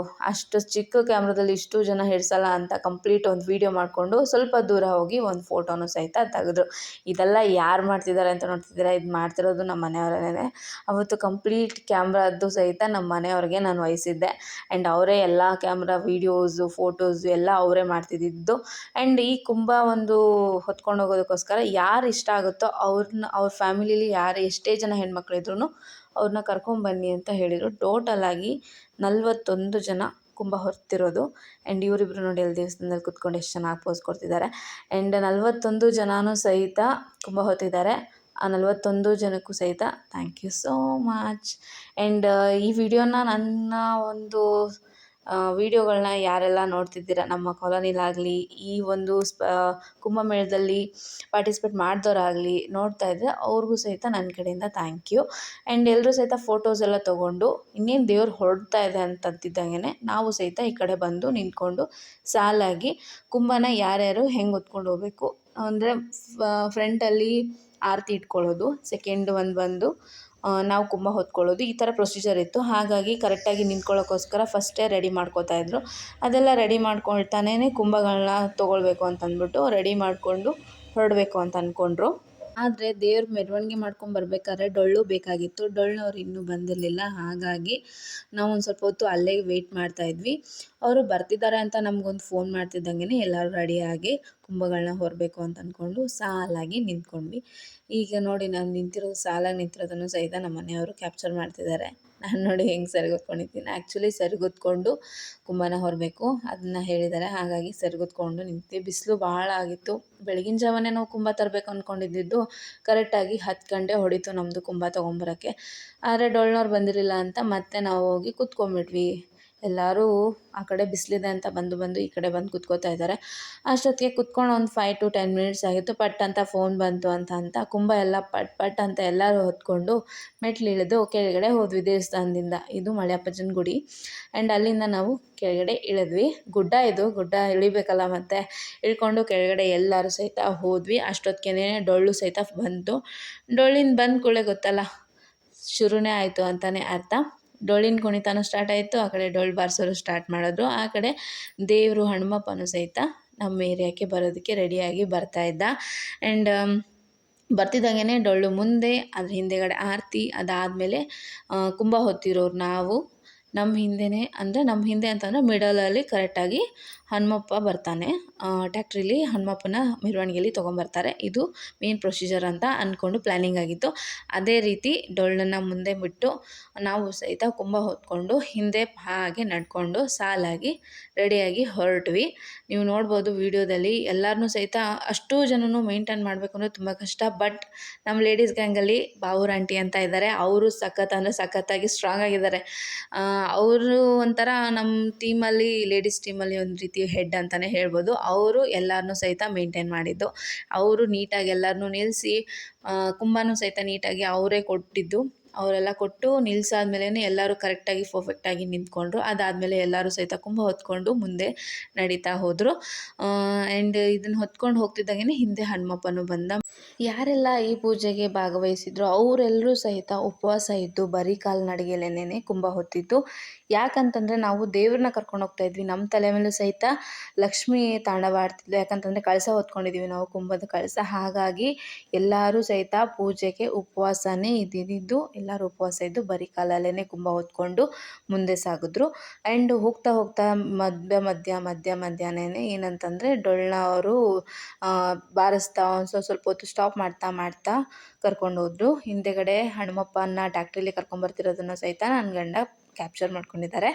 ಅಷ್ಟು ಚಿಕ್ಕ ಕ್ಯಾಮ್ರಾದಲ್ಲಿ ಇಷ್ಟು ಜನ ಹಿಡ್ಸಲ್ಲ ಅಂತ ಕಂಪ್ಲೀಟ್ ಒಂದು ವೀಡಿಯೋ ಮಾಡಿಕೊಂಡು ಸ್ವಲ್ಪ ದೂರ ಹೋಗಿ ಒಂದು ಫೋಟೋನು ಸಹಿತ ತೆಗೆದ್ರು. ಇದೆಲ್ಲ ಯಾರು ಮಾಡ್ತಿದ್ದಾರೆ ಅಂತ ನೋಡ್ತಿದ್ದೀರಾ? ಇದು ಮಾಡ್ತಿರೋದು ನಮ್ಮ ಮನೆಯವರೇ. ಅವತ್ತು ಕಂಪ್ಲೀಟ್ ಕ್ಯಾಮ್ರಾದ್ದು ಸಹಿತ ನಮ್ಮ ಮನೆಯವ್ರಿಗೆ ನಾನು ವಹಿಸಿದ್ದೆ. ಆ್ಯಂಡ್ ಅವರೇ ಎಲ್ಲ ಕ್ಯಾಮ್ರಾ ವೀಡಿಯೋಸು ಫೋಟೋಸು ಎಲ್ಲ ಅವರೇ ಮಾಡ್ತಿದ್ದಿದ್ದು. ಆ್ಯಂಡ್ ಈ ಕುಂಭ ಒಂದು ಹೊತ್ಕೊಂಡು ಹೋಗೋದಕ್ಕೋಸ್ಕರ ಯಾರು ಇಷ್ಟ ಆಗುತ್ತೋ ಅವ್ರ ಫ್ಯಾಮಿಲೀಲಿ ಯಾರು ಎಷ್ಟೇ ಜನ ಹೆಣ್ಮಕ್ಳಿದ್ರೂ ಅವ್ರನ್ನ ಕರ್ಕೊಂಬನ್ನಿ ಅಂತ ಹೇಳಿದರು. ಟೋಟಲಾಗಿ 41 ಜನ ಕುಂಭ ಹೊರ್ತಿರೋದು. ಆ್ಯಂಡ್ ಇವರಿಬ್ರು ನೋಡಿ ಅಲ್ಲಿ ದೇವಸ್ಥಾನದಲ್ಲಿ ಕೂತ್ಕೊಂಡು ಎಷ್ಟು ಚೆನ್ನಾಗಿ ಪೋಸ್ ಕೊಡ್ತಿದ್ದಾರೆ. ಆ್ಯಂಡ್ 41 ಜನನೂ ಸಹಿತ ಕುಂಭ ಹೊತ್ತಿದ್ದಾರೆ. ಆ 41 ಜನಕ್ಕೂ ಸಹಿತ thank you so much. And ಈ ವಿಡಿಯೋನ ನನ್ನ ಒಂದು ವೀಡಿಯೋಗಳನ್ನ ಯಾರೆಲ್ಲ ನೋಡ್ತಿದ್ದೀರ ನಮ್ಮ ಕಾಲೋನಿಲಾಗಲಿ ಈ ಒಂದು ಕುಂಭಮೇಳದಲ್ಲಿ ಪಾರ್ಟಿಸಿಪೇಟ್ ಮಾಡಿದವರಾಗಲಿ ನೋಡ್ತಾ ಇದ್ದರೆ ಅವ್ರಿಗೂ ಸಹಿತ ನನ್ನ ಕಡೆಯಿಂದ ಥ್ಯಾಂಕ್ ಯು. ಆ್ಯಂಡ್ ಎಲ್ಲರೂ ಸಹಿತ ಫೋಟೋಸ್ ಎಲ್ಲ ತೊಗೊಂಡು ಇನ್ನೇನು ದೇವ್ರು ಹೊರಡ್ತಾ ಇದೆ ಅಂತಂತಿದ್ದಂಗೆ ನಾವು ಸಹಿತ ಈ ಕಡೆ ಬಂದು ನಿಂತ್ಕೊಂಡು ಸಾಲಾಗಿ ಕುಂಭನ ಯಾರ್ಯಾರು ಹೆಂಗೆ ಹೊತ್ಕೊಂಡು ಹೋಗಬೇಕು ಅಂದರೆ ಫ್ರಂಟಲ್ಲಿ ಆರತಿ ಇಟ್ಕೊಳ್ಳೋದು, ಸೆಕೆಂಡ್ ಒಂದು ಬಂದು ನಾವು ಕುಂಭ ಹೊತ್ಕೊಳ್ಳೋದು, ಈ ಥರ ಪ್ರೊಸೀಜರ್ ಇತ್ತು. ಹಾಗಾಗಿ ಕರೆಕ್ಟಾಗಿ ನಿಂತ್ಕೊಳ್ಳೋಕ್ಕೋಸ್ಕರ ಫಸ್ಟೇ ರೆಡಿ ಮಾಡ್ಕೋತಾಯಿದ್ರು. ಅದೆಲ್ಲ ರೆಡಿ ಮಾಡ್ಕೊಳ್ತಾನೇ ಕುಂಭಗಳನ್ನ ತೊಗೊಳ್ಬೇಕು ಅಂತಂದ್ಬಿಟ್ಟು ರೆಡಿ ಮಾಡಿಕೊಂಡು ಹೊರಡಬೇಕು ಅಂತ ಅಂದ್ಕೊಂಡ್ರು. ಆದರೆ ದೇವ್ರ ಮೆರವಣಿಗೆ ಮಾಡ್ಕೊಂಬರ್ಬೇಕಾದ್ರೆ ಡೊಳ್ಳು ಬೇಕಾಗಿತ್ತು. ಡೊಳ್ಳನವ್ರು ಇನ್ನೂ ಬಂದಿರಲಿಲ್ಲ. ಹಾಗಾಗಿ ನಾವು ಒಂದು ಸ್ವಲ್ಪ ಹೊತ್ತು ಅಲ್ಲೇ ವೆಯ್ಟ್ ಮಾಡ್ತಾಯಿದ್ವಿ. ಅವರು ಬರ್ತಿದ್ದಾರೆ ಅಂತ ನಮಗೊಂದು ಫೋನ್ ಮಾಡ್ತಿದ್ದಂಗೆ ಎಲ್ಲರೂ ರೆಡಿಯಾಗಿ ಕುಂಭಗಳನ್ನ ಹೊರಬೇಕು ಅಂತ ಅಂದ್ಕೊಂಡು ಸಾಲಾಗಿ ನಿಂತ್ಕೊಂಡ್ವಿ. ಈಗ ನೋಡಿ ನಾನು ಸಾಲಾಗಿ ನಿಂತಿರೋದನ್ನು ಸಹಿತ ನಮ್ಮ ಮನೆಯವರು ಕ್ಯಾಪ್ಚರ್ ಮಾಡ್ತಿದ್ದಾರೆ. ನಾನು ನೋಡಿ ಹೆಂಗೆ ಸರಿಗೊತ್ಕೊಂಡಿದ್ದೀನಿ. ಆ್ಯಕ್ಚುಲಿ ಸರಿಗೊತ್ಕೊಂಡು ಕುಂಭನ ಹೊರಬೇಕು ಅದನ್ನು ಹೇಳಿದ್ದಾರೆ. ಹಾಗಾಗಿ ಸರಿಗೊತ್ಕೊಂಡು ನಿಂತ್ವಿ. ಬಿಸಿಲು ಭಾಳ ಆಗಿತ್ತು. ಬೆಳಗಿನ ಜಾವನೇ ನಾವು ಕುಂಭ ತರಬೇಕು ಅಂದ್ಕೊಂಡಿದ್ದು ಕರೆಕ್ಟಾಗಿ 10 ಗಂಟೆ ಹೊಡಿತು ನಮ್ಮದು ಕುಂಭ ತೊಗೊಂಬರೋಕ್ಕೆ. ಆದರೆ ಡೊಳ್ನವ್ರು ಬಂದಿರಲಿಲ್ಲ ಅಂತ ಮತ್ತೆ ನಾವು ಹೋಗಿ ಕೂತ್ಕೊಂಡ್ಬಿಟ್ವಿ. ಎಲ್ಲರೂ ಆ ಕಡೆ ಬಿಸಿಲಿದೆ ಅಂತ ಬಂದು ಈ ಕಡೆ ಬಂದು ಕೂತ್ಕೋತಾ ಇದ್ದಾರೆ. ಅಷ್ಟೊತ್ತಿಗೆ ಕೂತ್ಕೊಂಡು ಒಂದು 5 to 10 ಮಿನಿಟ್ಸ್ ಆಗಿತ್ತು. ಪಟ್ ಅಂತ ಫೋನ್ ಬಂತು ಅಂತ ಕುಂಭ ಎಲ್ಲ ಪಟ್ ಅಂತ ಎಲ್ಲರೂ ಹೊತ್ಕೊಂಡು ಮೆಟ್ಲಿಳಿದು ಕೆಳಗಡೆ ಹೋದ್ವಿ ದೇವಸ್ಥಾನದಿಂದ. ಇದು ಮಳೆಯಪ್ಪಜ್ಜನ ಗುಡಿ. ಆ್ಯಂಡ್ ಅಲ್ಲಿಂದ ನಾವು ಕೆಳಗಡೆ ಇಳಿದ್ವಿ. ಗುಡ್ಡ ಇಳಿಬೇಕಲ್ಲ, ಮತ್ತು ಇಳ್ಕೊಂಡು ಕೆಳಗಡೆ ಎಲ್ಲರೂ ಸಹಿತ ಹೋದ್ವಿ. ಅಷ್ಟೊತ್ತಿಗೆ ಡೊಳ್ಳು ಸಹಿತ ಬಂತು. ಡೊಳ್ಳಿನ ಬಂದ ಕೂಡಲೇ ಗೊತ್ತಲ್ಲ ಶುರುನೇ ಆಯಿತು ಅಂತಲೇ ಅರ್ಥ. ಡೊಳ್ಳಿನ ಕುಣಿತನೂ ಸ್ಟಾರ್ಟ್ ಆಯಿತು. ಆ ಕಡೆ ಡೊಳ್ಳು ಬಾರಿಸೋರು ಸ್ಟಾರ್ಟ್ ಮಾಡಿದ್ರು. ಆ ಕಡೆ ದೇವರು ಹನುಮಪ್ಪನೂ ಸಹಿತ ನಮ್ಮ ಏರಿಯಾಕ್ಕೆ ಬರೋದಕ್ಕೆ ರೆಡಿಯಾಗಿ ಬರ್ತಾಯಿದ್ದ. ಆ್ಯಂಡ್ ಬರ್ತಿದ್ದಂಗೆ ಡೊಳ್ಳು ಮುಂದೆ, ಅದ್ರ ಹಿಂದೆಗಡೆ ಆರತಿ, ಅದಾದಮೇಲೆ ಕುಂಭ ಹೊತ್ತಿರೋರು ನಾವು, ನಮ್ಮ ಹಿಂದೆ ಅಂತಂದರೆ ಮಿಡಲಲ್ಲಿ ಕರೆಕ್ಟಾಗಿ ಹನುಮಪ್ಪ ಬರ್ತಾನೆ. ಟ್ಯಾಕ್ಟ್ರಿಲಿ ಹನುಮಪ್ಪನ ಮೆರವಣಿಗೆಯಲ್ಲಿ ತೊಗೊಂಬರ್ತಾರೆ. ಇದು ಮೇನ್ ಪ್ರೊಸೀಜರ್ ಅಂತ ಅಂದ್ಕೊಂಡು ಪ್ಲ್ಯಾನಿಂಗ್ ಆಗಿತ್ತು. ಅದೇ ರೀತಿ ಡೊಳ್ಳನ್ನು ಮುಂದೆ ಬಿಟ್ಟು ನಾವು ಸಹಿತ ಕುಂಭ ಹೊತ್ಕೊಂಡು ಹಿಂದೆ ಹಾಗೆ ನಡ್ಕೊಂಡು ಸಾಲಾಗಿ ರೆಡಿಯಾಗಿ ಹೊರಟ್ವಿ. ನೀವು ನೋಡ್ಬೋದು ವೀಡಿಯೋದಲ್ಲಿ ಎಲ್ಲರನ್ನೂ ಸಹಿತ ಅಷ್ಟು ಜನನೂ ಮೇಂಟೈನ್ ಮಾಡಬೇಕು ಅಂದರೆ ತುಂಬ ಕಷ್ಟ. ಬಟ್ ನಮ್ಮ ಲೇಡೀಸ್ ಗ್ಯಾಂಗಲ್ಲಿ ಬಾವೂರ್ ಆಂಟಿ ಅಂತ ಇದ್ದಾರೆ. ಅವರು ಸಖತ್ತಾಗಿ ಸ್ಟ್ರಾಂಗ್ ಆಗಿದ್ದಾರೆ. ಅವರು ಒಂಥರ ನಮ್ಮ ಟೀಮಲ್ಲಿ ಲೇಡೀಸ್ ಟೀಮಲ್ಲಿ ಒಂದು ರೀತಿ ಹೆಡ್ ಅಂತಲೇ ಹೇಳ್ಬೋದು. ಅವರು ಎಲ್ಲರನ್ನೂ ಸಹಿತ ಮೇಂಟೈನ್ ಮಾಡಿದ್ದು. ಅವರು ನೀಟಾಗಿ ಎಲ್ಲರನ್ನೂ ನಿಲ್ಲಿಸಿ ಕುಂಭನೂ ಸಹಿತ ನೀಟಾಗಿ ಅವರೇ ಕೊಟ್ಟಿದ್ದು. ಅವರೆಲ್ಲ ಕೊಟ್ಟು ನಿಲ್ಸಾದ್ಮೇಲೆ ಎಲ್ಲರೂ ಕರೆಕ್ಟಾಗಿ ಪರ್ಫೆಕ್ಟಾಗಿ ನಿಂತ್ಕೊಂಡ್ರು. ಅದಾದಮೇಲೆ ಎಲ್ಲರೂ ಸಹಿತ ಕುಂಭ ಹೊತ್ಕೊಂಡು ಮುಂದೆ ನಡೀತಾ ಹೋದರು. ಆ್ಯಂಡ್ ಇದನ್ನು ಹೊತ್ಕೊಂಡು ಹೋಗ್ತಿದ್ದಾಗೆ ಹಿಂದೆ ಹನುಮಪ್ಪನೂ ಬಂದ. ಯಾರೆಲ್ಲ ಈ ಪೂಜೆಗೆ ಭಾಗವಹಿಸಿದ್ರು ಅವರೆಲ್ಲರೂ ಸಹಿತ ಉಪವಾಸ ಇದ್ದು ಬರೀ ಕಾಲ್ನಡಿಗೆಯಲ್ಲೇನೆ ಕುಂಭ ಹೊತ್ತಿದ್ದು. ಯಾಕಂತಂದರೆ ನಾವು ದೇವ್ರನ್ನ ಕರ್ಕೊಂಡು ಹೋಗ್ತಾ ಇದ್ವಿ. ನಮ್ಮ ತಲೆ ಮೇಲೂ ಸಹಿತ ಲಕ್ಷ್ಮೀ ತಾಂಡವಾಡ್ತಿದ್ಲು. ಯಾಕಂತಂದರೆ ಕಳಸ ಹೊತ್ಕೊಂಡಿದ್ದೀವಿ ನಾವು, ಕುಂಭದ ಕಳಸ. ಹಾಗಾಗಿ ಎಲ್ಲರೂ ಸಹಿತ ಪೂಜೆಗೆ ಉಪವಾಸನೇ ಇದ್ದಿದ್ದು. ಎಲ್ಲರೂ ಉಪವಾಸ ಇದ್ದು ಬರೀ ಕಾಲಲ್ಲೇ ಕುಂಭ ಹೊತ್ಕೊಂಡು ಮುಂದೆ ಸಾಗಿದ್ರು. ಆ್ಯಂಡ್ ಹೋಗ್ತಾ ಹೋಗ್ತಾ ಮಧ್ಯಾಹ್ನನೇ ಏನಂತಂದರೆ ಡೊಳ್ಳ ಅವರು ಬಾರಿಸ್ತಾ ಸ್ವಲ್ಪ ಹೊತ್ತು ಸ್ಟಾಪ್ ಮಾಡ್ತಾ ಕರ್ಕೊಂಡು ಹೋದ್ರು. ಹಿಂದೆಗಡೆ ಹನುಮಪ್ಪನ ಟ್ಯಾಕ್ಟ್ರಿಲಿ ಕರ್ಕೊಂಬರ್ತಿರೋದನ್ನು ಸಹಿತ ನನ್ನ ಗಂಡ ಕ್ಯಾಪ್ಚರ್ ಮಾಡ್ಕೊಂಡಿದ್ದಾರೆ.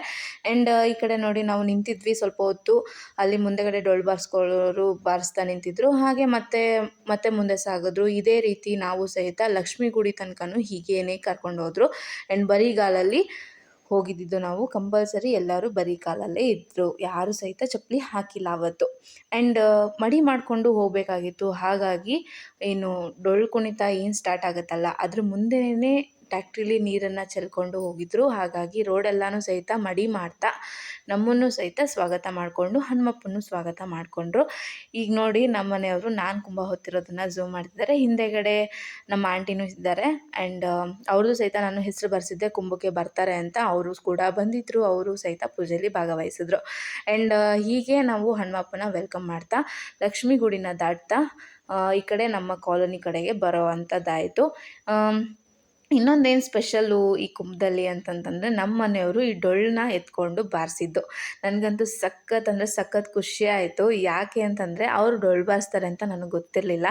ಆ್ಯಂಡ್ ಈ ಕಡೆ ನೋಡಿ ನಾವು ನಿಂತಿದ್ವಿ ಸ್ವಲ್ಪ ಹೊತ್ತು. ಅಲ್ಲಿ ಮುಂದೆಗಡೆ ಡೊಳ್ಳು ಬಾರಿಸ್ಕೊಳ್ಳೋರು ಬಾರಿಸ್ತಾ ನಿಂತಿದ್ರು. ಹಾಗೆ ಮತ್ತೆ ಮುಂದೆ ಸಾಗಿದ್ರು. ಇದೇ ರೀತಿ ನಾವು ಸಹಿತ ಲಕ್ಷ್ಮೀ ಗುಡಿ ತನಕನೂ ಹೀಗೇನೆ ಕರ್ಕೊಂಡು ಹೋದರು. ಆ್ಯಂಡ್ ಬರಿಗಾಲಲ್ಲಿ ಹೋಗಿದ್ದಿದ್ದು ನಾವು. ಕಂಪಲ್ಸರಿ ಎಲ್ಲರೂ ಬರೀ ಕಾಲಲ್ಲೇ ಇದ್ದರು. ಯಾರೂ ಸಹಿತ ಚಪ್ಪಲಿ ಹಾಕಿಲ್ಲ ಅವತ್ತು. ಆ್ಯಂಡ್ ಮಡಿ ಮಾಡಿಕೊಂಡು ಹೋಗಬೇಕಾಗಿತ್ತು. ಹಾಗಾಗಿ ಏನು ಡೊಳ್ಳು ಕುಣಿತ ಏನು ಸ್ಟಾರ್ಟ್ ಆಗುತ್ತಲ್ಲ ಅದ್ರ ಮುಂದೆಯೇ ಟ್ಯಾಕ್ಟ್ರಿಲಿ ನೀರನ್ನು ಚೆಲ್ಕೊಂಡು ಹೋಗಿದ್ರು. ಹಾಗಾಗಿ ರೋಡೆಲ್ಲನೂ ಸಹಿತ ಮಡಿ ಮಾಡ್ತಾ ನಮ್ಮನ್ನು ಸಹಿತ ಸ್ವಾಗತ ಮಾಡಿಕೊಂಡು ಹನುಮಪ್ಪನೂ ಸ್ವಾಗತ ಮಾಡಿಕೊಂಡ್ರು. ಈಗ ನೋಡಿ ನಮ್ಮ ಮನೆಯವರು ನಾನು ಕುಂಭ ಹೊತ್ತಿರೋದನ್ನು ಝೂಮ್ ಮಾಡ್ತಿದ್ದಾರೆ. ಹಿಂದೆಗಡೆ ನಮ್ಮ ಆಂಟಿನೂ ಇದ್ದಾರೆ. ಆ್ಯಂಡ್ ಅವ್ರದ್ದು ಸಹಿತ ನಾನು ಹೆಸರು ಬರೆಸಿದ್ದೆ ಕುಂಭಕ್ಕೆ ಬರ್ತಾರೆ ಅಂತ. ಅವರು ಕೂಡ ಬಂದಿದ್ದರು. ಅವರು ಸಹಿತ ಪೂಜೆಯಲ್ಲಿ ಭಾಗವಹಿಸಿದ್ರು. ಆ್ಯಂಡ್ ಹೀಗೆ ನಾವು ಹನುಮಪ್ಪನ ವೆಲ್ಕಮ್ ಮಾಡ್ತಾ ಲಕ್ಷ್ಮೀ ಗುಡಿನ ದಾಟ್ತಾ ಈ ಕಡೆ ನಮ್ಮ ಕಾಲೋನಿ ಕಡೆಗೆ ಬರೋ ಅಂಥದ್ದಾಯಿತು. ಇನ್ನೊಂದೇನು ಸ್ಪೆಷಲ್ಲು ಈ ಕುಂಭದಲ್ಲಿ ಅಂತಂತಂದರೆ ನಮ್ಮ ಮನೆಯವರು ಈ ಡೊಳ್ಳನ್ನ ಎತ್ಕೊಂಡು ಬಾರಿಸಿದ್ದು. ನನಗಂತೂ ಸಖತ್ ಖುಷಿ ಆಯಿತು. ಯಾಕೆ ಅಂತಂದರೆ ಅವರು ಡೊಳ್ಳು ಬಾರಿಸ್ತಾರೆ ಅಂತ ನನಗೆ ಗೊತ್ತಿರಲಿಲ್ಲ.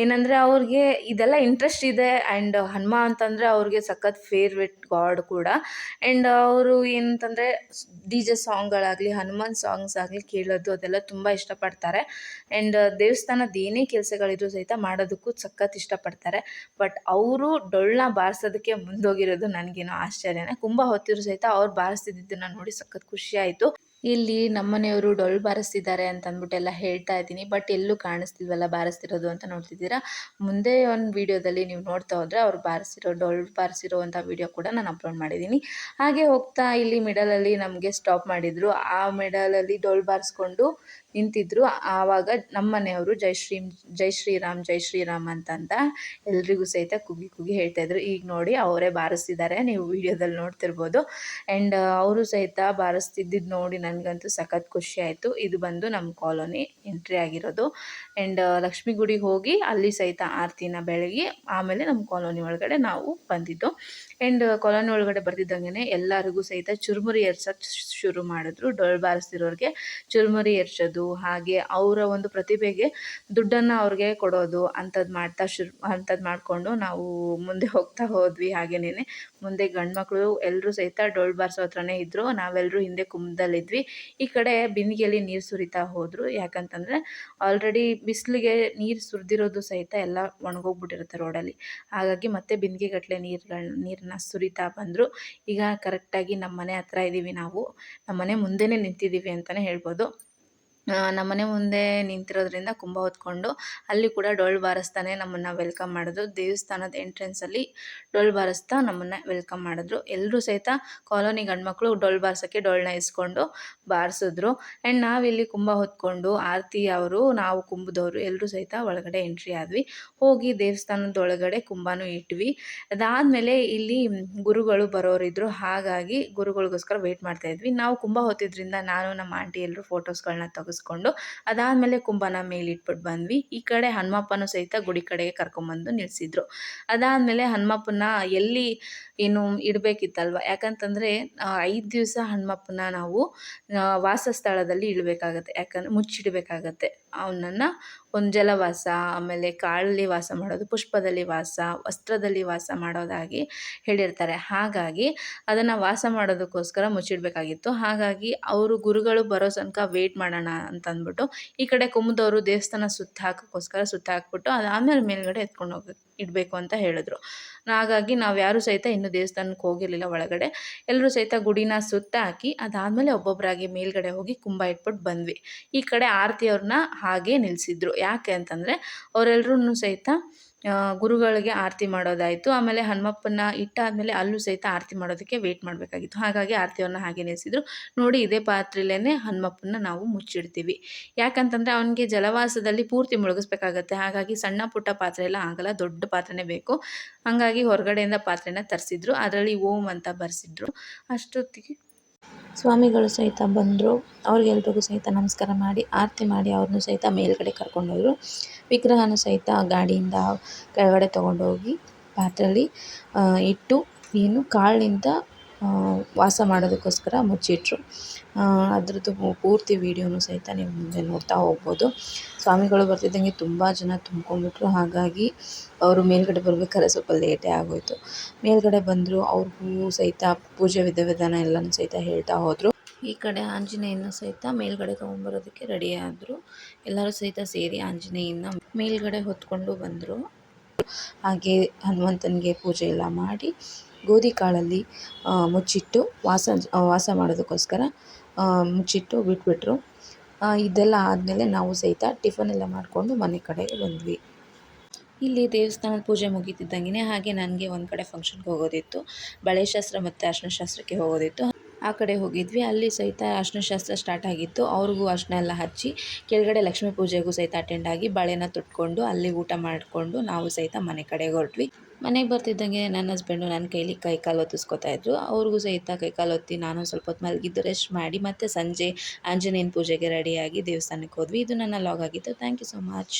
ಏನಂದರೆ ಅವ್ರಿಗೆ ಇದೆಲ್ಲ ಇಂಟ್ರೆಸ್ಟ್ ಇದೆ. ಆ್ಯಂಡ್ ಹನುಮ ಅಂತಂದರೆ ಅವ್ರಿಗೆ ಸಖತ್ ಫೇವ್ರೆಟ್ ಗಾಡ್ ಕೂಡ. ಆ್ಯಂಡ್ ಅವರು ಏನಂತಂದರೆ DJ ಸಾಂಗ್ಗಳಾಗಲಿ ಹನುಮಾನ್ ಸಾಂಗ್ಸ್ ಆಗಲಿ ಕೇಳೋದು ಅದೆಲ್ಲ ತುಂಬ ಇಷ್ಟಪಡ್ತಾರೆ. ಆ್ಯಂಡ್ ದೇವಸ್ಥಾನದ ಏನೇ ಕೆಲಸಗಳಿದ್ರು ಸಹಿತ ಮಾಡೋದಕ್ಕೂ ಸಖತ್ ಇಷ್ಟಪಡ್ತಾರೆ. ಬಟ್ ಅವರು ಡೊಳ್ಳನ್ನ ಬಾರಿಸೋದಕ್ಕೆ ಮುಂದೋಗಿರೋದು ನನಗೇನೋ ಆಶ್ಚರ್ಯನೇ. ಕುಂಭ ಹೊತ್ತಿದ್ರು ಸಹಿತ ಅವ್ರು ಬಾರಿಸ್ತಿದ್ದನ್ನು ನೋಡಿ ಸಖತ್ ಖುಷಿ ಆಯಿತು. ಇಲ್ಲಿ ನಮ್ಮನೆಯವರು ಡೊಳ್ಳು ಬಾರಿಸ್ತಿದ್ದಾರೆ ಅಂತಂದ್ಬಿಟ್ಟೆಲ್ಲ ಹೇಳ್ತಾ ಇದ್ದೀನಿ. ಬಟ್ ಎಲ್ಲೂ ಕಾಣಿಸ್ತಿಲ್ವಲ್ಲ ಬಾರಿಸ್ತಿರೋದು ಅಂತ ನೋಡ್ತಿದ್ದೀರಾ. ಮುಂದೆ ಒಂದು ವೀಡಿಯೋದಲ್ಲಿ ನೀವು ನೋಡ್ತಾ ಹೋದರೆ ಅವ್ರು ಡೊಳ್ಳು ಬಾರಿಸಿರೋವಂಥ ವೀಡಿಯೋ ಕೂಡ ನಾನು ಅಪ್ಲೋಡ್ ಮಾಡಿದ್ದೀನಿ. ಹಾಗೆ ಹೋಗ್ತಾ ಇಲ್ಲಿ ಮಿಡಲಲ್ಲಿ ನಮಗೆ ಸ್ಟಾಪ್ ಮಾಡಿದರು. ಆ ಮಿಡಲಲ್ಲಿ ಡೊಳ್ಳು ಬಾರಿಸ್ಕೊಂಡು ನಿಂತಿದ್ರು. ಆವಾಗ ನಮ್ಮ ಮನೆಯವರು ಜೈ ಶ್ರೀರಾಮ್ ಅಂತ ಎಲ್ರಿಗೂ ಸಹಿತ ಕುಗ್ಗಿ ಹೇಳ್ತಾಯಿದ್ರು. ಈಗ ನೋಡಿ ಅವರೇ ಬಾರಿಸ್ತಿದ್ದಾರೆ, ನೀವು ವೀಡಿಯೋದಲ್ಲಿ ನೋಡ್ತಿರ್ಬೋದು. ಆ್ಯಂಡ್ ಅವರು ಸಹಿತ ಬಾರಿಸ್ತಿದ್ದಿದ್ದು ನೋಡಿ ನನಗಂತೂ ಸಖತ್ ಖುಷಿ ಆಯಿತು. ಇದು ಬಂದು ನಮ್ಮ ಕಾಲೋನಿ ಎಂಟ್ರಿ ಆಗಿರೋದು. ಆ್ಯಂಡ್ ಲಕ್ಷ್ಮೀ ಗುಡಿಗೆ ಹೋಗಿ ಅಲ್ಲಿ ಸಹಿತ ಆರತಿನ ಬೆಳಗಿ ಆಮೇಲೆ ನಮ್ಮ ಕಾಲೋನಿ ಒಳಗಡೆ ನಾವು ಬಂದಿದ್ದು. ಆ್ಯಂಡ್ ಕಾಲೋನಿ ಒಳಗಡೆ ಬರ್ತಿದ್ದಂಗೆ ಎಲ್ಲರಿಗೂ ಸಹಿತ ಚುರುಮುರಿ ಏರ್ಸೋಕ್ಕೆ ಶುರು ಮಾಡಿದ್ರು. ಡೊಳ್ಳು ಬಾರಿಸ್ತಿರೋರಿಗೆ ಚುರುಮುರಿ ಏರ್ಸೋದು, ಹಾಗೆ ಅವರ ಒಂದು ಪ್ರತಿಭೆಗೆ ದುಡ್ಡನ್ನು ಅವ್ರಿಗೆ ಕೊಡೋದು ಅಂಥದ್ದು ಮಾಡಿಕೊಂಡು ನಾವು ಮುಂದೆ ಹೋಗ್ತಾ ಹೋದ್ವಿ. ಹಾಗೇನೇ ಮುಂದೆ ಗಂಡು ಮಕ್ಕಳು ಎಲ್ಲರೂ ಸಹಿತ ಡೊಳ್ಳು ಬಾರಿಸೋ ಹತ್ರನೇ ಇದ್ದರು. ನಾವೆಲ್ಲರೂ ಹಿಂದೆ ಕುಂಭದಲ್ಲಿದ್ವಿ. ಈ ಕಡೆ ಬಿಂದಿಗೆಯಲ್ಲಿ ನೀರು ಸುರಿತಾ ಹೋದರು. ಯಾಕಂತಂದರೆ ಆಲ್ರೆಡಿ ಬಿಸಿಲಿಗೆ ನೀರು ಸುರಿದಿರೋದು ಸಹಿತ ಎಲ್ಲ ಒಣಗೋಗ್ಬಿಟ್ಟಿರುತ್ತೆ ರೋಡಲ್ಲಿ. ಹಾಗಾಗಿ ಮತ್ತೆ ಬಿಂದಿಗೆಗಟ್ಟಲೆ ನೀರನ್ನ ಸುರಿತಾ ಬಂದರು. ಈಗ ಕರೆಕ್ಟಾಗಿ ನಮ್ಮ ಮನೆ ಹತ್ರ ಇದ್ದೀವಿ ನಾವು. ನಮ್ಮ ಮನೆ ಮುಂದೆನೇ ನಿಂತಿದ್ದೀವಿ ಅಂತಲೇ ಹೇಳ್ಬೋದು. ನಮ್ಮನೆ ಮುಂದೆ ನಿಂತಿರೋದ್ರಿಂದ ಕುಂಭ ಹೊತ್ಕೊಂಡು ಅಲ್ಲಿ ಕೂಡ ಡೊಳ್ಳು ಬಾರಿಸ್ತಾನೆ ನಮ್ಮನ್ನು ವೆಲ್ಕಮ್ ಮಾಡಿದ್ರು. ದೇವಸ್ಥಾನದ ಎಂಟ್ರೆನ್ಸಲ್ಲಿ ಡೊಳ್ಳು ಬಾರಿಸ್ತಾ ನಮ್ಮನ್ನು ವೆಲ್ಕಮ್ ಮಾಡಿದ್ರು. ಎಲ್ಲರೂ ಸಹಿತ ಕಾಲೋನಿ ಗಂಡ್ಮಕ್ಳು ಡೊಳ್ಳು ಬಾರಿಸೋಕ್ಕೆ ಡೊಳ್ಳನ್ನ ಇಸ್ಕೊಂಡು ಬಾರಿಸಿದ್ರು. ಆ್ಯಂಡ್ ನಾವಿಲ್ಲಿ ಕುಂಭ ಹೊತ್ಕೊಂಡು ಆರತಿ ಅವರು ನಾವು ಕುಂಭದವರು ಎಲ್ಲರೂ ಸಹಿತ ಒಳಗಡೆ ಎಂಟ್ರಿ ಆದ್ವಿ. ಹೋಗಿ ದೇವಸ್ಥಾನದೊಳಗಡೆ ಕುಂಭನೂ ಇಟ್ವಿ. ಅದಾದಮೇಲೆ ಇಲ್ಲಿ ಗುರುಗಳು ಬರೋರಿದ್ದರು. ಹಾಗಾಗಿ ಗುರುಗಳಿಗೋಸ್ಕರ ವೆಯ್ಟ್ ಮಾಡ್ತಾಯಿದ್ವಿ. ನಾವು ಕುಂಭ ಹೊತ್ತಿದ್ರಿಂದ ನಾನು ನಮ್ಮ ಆಂಟಿ ಎಲ್ಲರೂ ಫೋಟೋಸ್ಗಳನ್ನ ತೆಗೆಸ್ಕೊಂಡು ಅದಾದಮೇಲೆ ಕುಂಭನ ಮೇಲಿಟ್ಬಿಟ್ಟು ಬಂದ್ವಿ. ಈ ಕಡೆ ಹನುಮಪ್ಪನೂ ಸಹಿತ ಗುಡಿ ಕಡೆಗೆ ಕರ್ಕೊಂಬಂದು ನಿಲ್ಲಿಸಿದ್ರು. ಅದಾದಮೇಲೆ ಹನುಮಪ್ಪನ ಎಲ್ಲಿ ಇಡಬೇಕಿತ್ತಲ್ವ, ಯಾಕಂತಂದರೆ 5 ದಿವಸ ಹನುಮಪ್ಪನ ನಾವು ವಾಸಸ್ಥಳದಲ್ಲಿ ಇಡಬೇಕಾಗತ್ತೆ. ಯಾಕಂದರೆ ಮುಚ್ಚಿಡಬೇಕಾಗತ್ತೆ. ಅವನನ್ನು ಒಂದು ಜಲವಾಸ, ಆಮೇಲೆ ಕಾಳಲ್ಲಿ ವಾಸ ಮಾಡೋದು, ಪುಷ್ಪದಲ್ಲಿ ವಾಸ, ವಸ್ತ್ರದಲ್ಲಿ ವಾಸ ಮಾಡೋದಾಗಿ ಹೇಳಿರ್ತಾರೆ. ಹಾಗಾಗಿ ಅದನ್ನು ವಾಸ ಮಾಡೋದಕ್ಕೋಸ್ಕರ ಮುಚ್ಚಿಡಬೇಕಾಗಿತ್ತು. ಹಾಗಾಗಿ ಅವರು ಗುರುಗಳು ಬರೋ ತನಕ ವೆಯ್ಟ್ ಮಾಡೋಣ ಅಂತಂದ್ಬಿಟ್ಟು ಈ ಕಡೆ ಕುಂಭದವರು ದೇವಸ್ಥಾನ ಸುತ್ತ ಹಾಕೋಕ್ಕೋಸ್ಕರ ಸುತ್ತ ಹಾಕ್ಬಿಟ್ಟು ಅದಾದಮೇಲೆ ಮೇಲ್ಗಡೆ ಇಡಬೇಕು ಅಂತ ಹೇಳಿದ್ರು. ಹಾಗಾಗಿ ನಾವು ಯಾರೂ ಸಹಿತ ಇನ್ನೂ ದೇವಸ್ಥಾನಕ್ಕೆ ಹೋಗಿರಲಿಲ್ಲ ಒಳಗಡೆ. ಎಲ್ಲರೂ ಸಹಿತ ಗುಡಿನ ಸುತ್ತಾಕಿ ಅದಾದಮೇಲೆ ಒಬ್ಬೊಬ್ಬರಾಗಿ ಮೇಲ್ಗಡೆ ಹೋಗಿ ಕುಂಭ ಇಟ್ಬಿಟ್ಟು ಬಂದ್ವಿ. ಈ ಕಡೆ ಆರತಿಯವ್ರನ್ನ ಹಾಗೇ ನಿಲ್ಲಿಸಿದ್ರು. ಯಾಕೆ ಅಂತಂದರೆ ಅವರೆಲ್ಲರೂ ಸಹಿತ ಗುರುಗಳಿಗೆ ಆರತಿ ಮಾಡೋದಾಯಿತು. ಆಮೇಲೆ ಹನುಮಪ್ಪನ ಇಟ್ಟಾದಮೇಲೆ ಅಲ್ಲೂ ಸಹಿತ ಆರತಿ ಮಾಡೋದಕ್ಕೆ ವೆಯ್ಟ್ ಮಾಡಬೇಕಾಗಿತ್ತು. ಹಾಗಾಗಿ ಆರತಿಯವ್ರನ್ನ ಹಾಗೆ ನಿಲ್ಲಿಸಿದ್ರು. ನೋಡಿ ಇದೇ ಪಾತ್ರೆಲೇ ಹನುಮಪ್ಪನ ನಾವು ಮುಚ್ಚಿಡ್ತೀವಿ. ಯಾಕಂತಂದರೆ ಅವನಿಗೆ ಜಲವಾಸದಲ್ಲಿ ಪೂರ್ತಿ ಮುಳುಗಿಸ್ಬೇಕಾಗತ್ತೆ. ಹಾಗಾಗಿ ಸಣ್ಣ ಪುಟ್ಟ ಪಾತ್ರೆ ಎಲ್ಲ ಆಗಲ್ಲ, ದೊಡ್ಡ ಪಾತ್ರೆನೇ ಬೇಕು. ಹಾಗಾಗಿ ಹೊರಗಡೆಯಿಂದ ಪಾತ್ರೆನ ತರಿಸಿದ್ರು. ಅದರಲ್ಲಿ ಓಂ ಅಂತ ಬರೆಸಿದ್ರು. ಅಷ್ಟೊತ್ತಿಗೆ ಸ್ವಾಮಿಗಳು ಸಹಿತ ಬಂದರು. ಅವ್ರಿಗೆಲ್ರಿಗೂ ಸಹಿತ ನಮಸ್ಕಾರ ಮಾಡಿ ಆರತಿ ಮಾಡಿ ಅವ್ರನ್ನೂ ಸಹಿತ ಮೇಲ್ಗಡೆ ಕರ್ಕೊಂಡೋದ್ರು. ವಿಗ್ರಹನೂ ಸಹಿತ ಗಾಡಿಯಿಂದ ಕೆಳಗಡೆ ತೊಗೊಂಡೋಗಿ ಪಾತ್ರೆಯಲ್ಲಿ ಇಟ್ಟು ಕಾಳಿನಿಂದ ವಾಸ ಮಾಡೋದಕ್ಕೋಸ್ಕರ ಮುಚ್ಚಿಟ್ರು. ಅದರದ್ದು ಪೂರ್ತಿ ವೀಡಿಯೋನೂ ಸಹಿತ ನೀವು ಮುಂದೆ ನೋಡ್ತಾ ಹೋಗ್ಬೋದು. ಸ್ವಾಮಿಗಳು ಬರ್ತಿದ್ದಂಗೆ ತುಂಬ ಜನ ತುಂಬ್ಕೊಂಡ್ಬಿಟ್ರು. ಹಾಗಾಗಿ ಅವರು ಮೇಲ್ಗಡೆ ಬರ್ಬೇಕಾದ್ರೆ ಸ್ವಲ್ಪ ಲೇಟೇ ಆಗೋಯಿತು. ಮೇಲ್ಗಡೆ ಬಂದರು. ಅವ್ರಿಗೂ ಸಹಿತ ಪೂಜೆ ವಿಧಾನ ಎಲ್ಲನೂ ಸಹಿತ ಹೇಳ್ತಾ ಹೋದರು. ಈ ಕಡೆ ಆಂಜನೇಯನ ಸಹಿತ ಮೇಲ್ಗಡೆ ತೊಗೊಂಬರೋದಕ್ಕೆ ರೆಡಿ ಆದರು. ಎಲ್ಲರೂ ಸಹಿತ ಸೇರಿ ಆಂಜನೇಯನ ಮೇಲ್ಗಡೆ ಹೊತ್ಕೊಂಡು ಬಂದರು. ಹಾಗೆ ಹನುಮಂತನಿಗೆ ಪೂಜೆ ಎಲ್ಲ ಮಾಡಿ ಗೋಧಿ ಕಾಳಲ್ಲಿ ಮುಚ್ಚಿಟ್ಟು ವಾಸ ಮಾಡೋದಕ್ಕೋಸ್ಕರ ಮುಚ್ಚಿಟ್ಟು ಬಿಟ್ಬಿಟ್ರು. ಇದೆಲ್ಲ ಆದಮೇಲೆ ನಾವು ಸಹಿತ ಟಿಫನ್ ಎಲ್ಲ ಮಾಡಿಕೊಂಡು ಮನೆ ಕಡೆಗೆ ಬಂದ್ವಿ. ಇಲ್ಲಿ ದೇವಸ್ಥಾನದ ಪೂಜೆ ಮುಗೀತಿದ್ದಂಗೆ ಹಾಗೆ ನನಗೆ ಒಂದು ಕಡೆ ಫಂಕ್ಷನ್ಗೆ ಹೋಗೋದಿತ್ತು. ಬಳೆ ಶಾಸ್ತ್ರ ಮತ್ತು ಅರ್ಶಿನ ಶಾಸ್ತ್ರಕ್ಕೆ ಹೋಗೋದಿತ್ತು. ಆ ಕಡೆ ಹೋಗಿದ್ವಿ. ಅಲ್ಲಿ ಸಹಿತ ಅರ್ಶಿನ ಶಾಸ್ತ್ರ ಸ್ಟಾರ್ಟ್ ಆಗಿತ್ತು. ಅವ್ರಿಗೂ ಅರ್ಶಿನ ಎಲ್ಲ ಹಚ್ಚಿ ಕೆಳಗಡೆ ಲಕ್ಷ್ಮೀ ಪೂಜೆಗೂ ಸಹಿತ ಅಟೆಂಡ್ ಆಗಿ ಬಳೆನ ತೊಟ್ಕೊಂಡು ಅಲ್ಲಿ ಊಟ ಮಾಡಿಕೊಂಡು ನಾವು ಸಹಿತ ಮನೆ ಕಡೆಗೆ ಹೊರಟ್ವಿ. ಮನೆಗೆ ಬರ್ತಿದ್ದಂಗೆ ನನ್ನ ಹಸ್ಬೆಂಡು ನನ್ನ ಕೈಲಿ ಕೈಕಾಲು ಒತ್ತಿಸ್ಕೊತಾ ಇದ್ರು. ಅವ್ರಿಗೂ ಸಹಿತ ಕೈಕಾಲು ಒತ್ತಿ ನಾನು ಸ್ವಲ್ಪ ಹೊತ್ತು ಮಲಗಿದ್ದು ರೆಸ್ಟ್ ಮಾಡಿ ಮತ್ತೆ ಸಂಜೆ ಆಂಜನೇಯನ ಪೂಜೆಗೆ ರೆಡಿಯಾಗಿ ದೇವಸ್ಥಾನಕ್ಕೆ ಹೋದ್ವಿ. ಇದು ನನ್ನ ಲಾಗ್ ಆಗಿತ್ತು. Thank you so much.